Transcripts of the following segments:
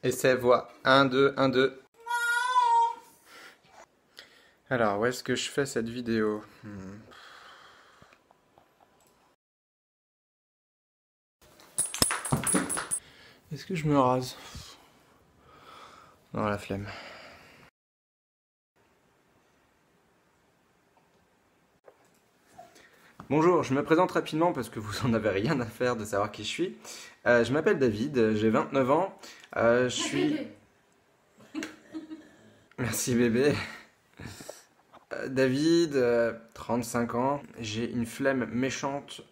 Essai, voix. 1, 2, 1, 2. Alors, où est-ce que je fais cette vidéo? Est-ce que je me rase? Non, la flemme. Bonjour, je me présente rapidement parce que vous en avez rien à faire de savoir qui je suis. Je m'appelle David, j'ai 29 ans. Je suis... Merci bébé. David, 35 ans. J'ai une flemme méchante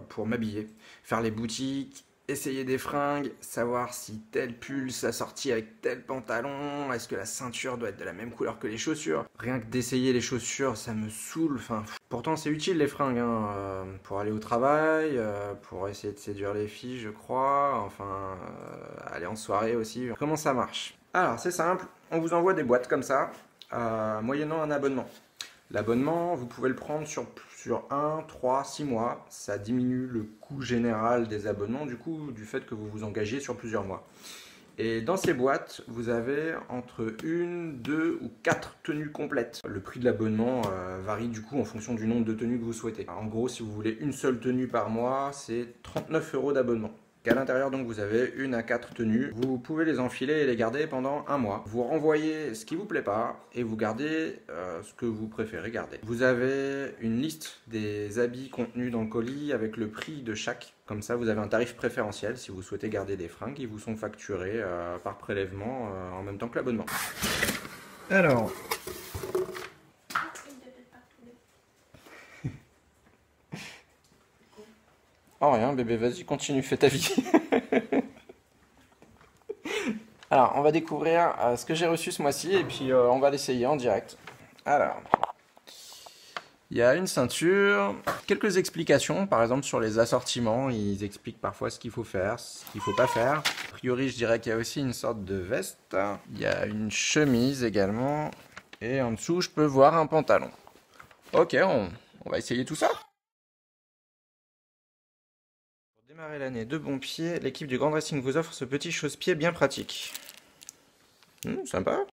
pour m'habiller, faire les boutiques, essayer des fringues, savoir si tel pull s'assortit avec tel pantalon, est-ce que la ceinture doit être de la même couleur que les chaussures. Rien que d'essayer les chaussures, ça me saoule. Enfin, pourtant c'est utile les fringues, hein, pour aller au travail, pour essayer de séduire les filles, je crois. Enfin, aller en soirée aussi. Comment ça marche? Alors c'est simple, on vous envoie des boîtes comme ça, moyennant un abonnement. L'abonnement, vous pouvez le prendre sur 1, 3, 6 mois. Ça diminue le coût général des abonnements, du coup, du fait que vous vous engagiez sur plusieurs mois. Et dans ces boîtes, vous avez entre 1, 2 ou 4 tenues complètes. Le prix de l'abonnement varie du coup en fonction du nombre de tenues que vous souhaitez. En gros, si vous voulez une seule tenue par mois, c'est 39 € d'abonnement. À l'intérieur, donc, vous avez 1 à 4 tenues. Vous pouvez les enfiler et les garder pendant un mois. Vous renvoyez ce qui vous plaît pas et vous gardez ce que vous préférez garder. Vous avez une liste des habits contenus dans le colis avec le prix de chaque. Comme ça, vous avez un tarif préférentiel si vous souhaitez garder des fringues qui vous sont facturées par prélèvement en même temps que l'abonnement. Alors... Oh rien bébé, vas-y, continue, fais ta vie. Alors, on va découvrir ce que j'ai reçu ce mois-ci et puis on va l'essayer en direct. Alors, il y a une ceinture, quelques explications, par exemple sur les assortiments, ils expliquent parfois ce qu'il faut faire, ce qu'il ne faut pas faire. A priori, je dirais qu'il y a aussi une sorte de veste. Il y a une chemise également et en dessous, je peux voir un pantalon. Ok, on va essayer tout ça. Pour démarrer l'année de bon pied, l'équipe du Grand Dressing vous offre ce petit chausse-pied bien pratique. Sympa.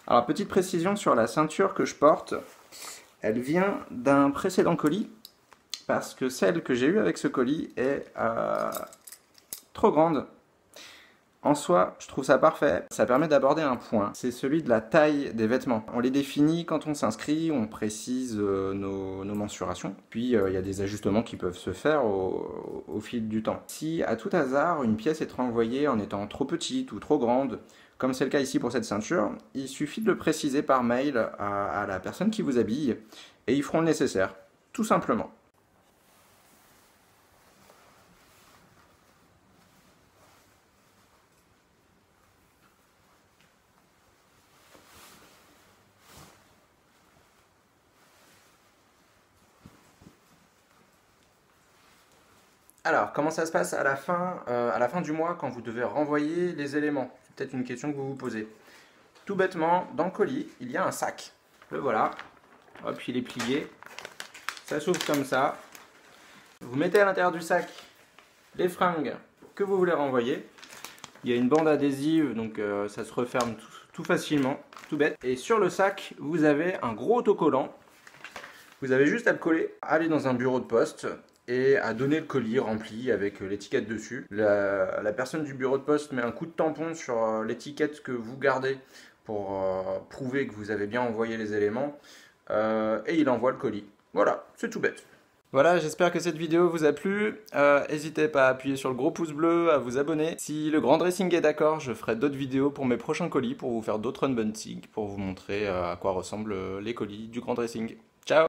Alors, petite précision sur la ceinture que je porte, elle vient d'un précédent colis, parce que celle que j'ai eue avec ce colis est trop grande. En soi, je trouve ça parfait. Ça permet d'aborder un point, c'est celui de la taille des vêtements. On les définit quand on s'inscrit, on précise nos mensurations. Puis il y a des ajustements qui peuvent se faire au fil du temps. Si à tout hasard, une pièce est renvoyée en étant trop petite ou trop grande, comme c'est le cas ici pour cette ceinture, il suffit de le préciser par mail à la personne qui vous habille et ils feront le nécessaire, tout simplement. Alors, comment ça se passe à la fin du mois quand vous devez renvoyer les éléments? C'est peut-être une question que vous vous posez. Tout bêtement, dans le colis, il y a un sac. Le voilà. Hop, il est plié. Ça s'ouvre comme ça. Vous mettez à l'intérieur du sac les fringues que vous voulez renvoyer. Il y a une bande adhésive, donc ça se referme tout facilement, tout bête. Et sur le sac, vous avez un gros autocollant. Vous avez juste à le coller, aller dans un bureau de poste et à donner le colis rempli avec l'étiquette dessus. La personne du bureau de poste met un coup de tampon sur l'étiquette que vous gardez pour prouver que vous avez bien envoyé les éléments et il envoie le colis. Voilà, c'est tout bête. Voilà, j'espère que cette vidéo vous a plu. N'hésitez pas à appuyer sur le gros pouce bleu, à vous abonner. Si le Grand Dressing est d'accord, je ferai d'autres vidéos pour mes prochains colis, pour vous faire d'autres unboxings, pour vous montrer à quoi ressemblent les colis du Grand Dressing. Ciao!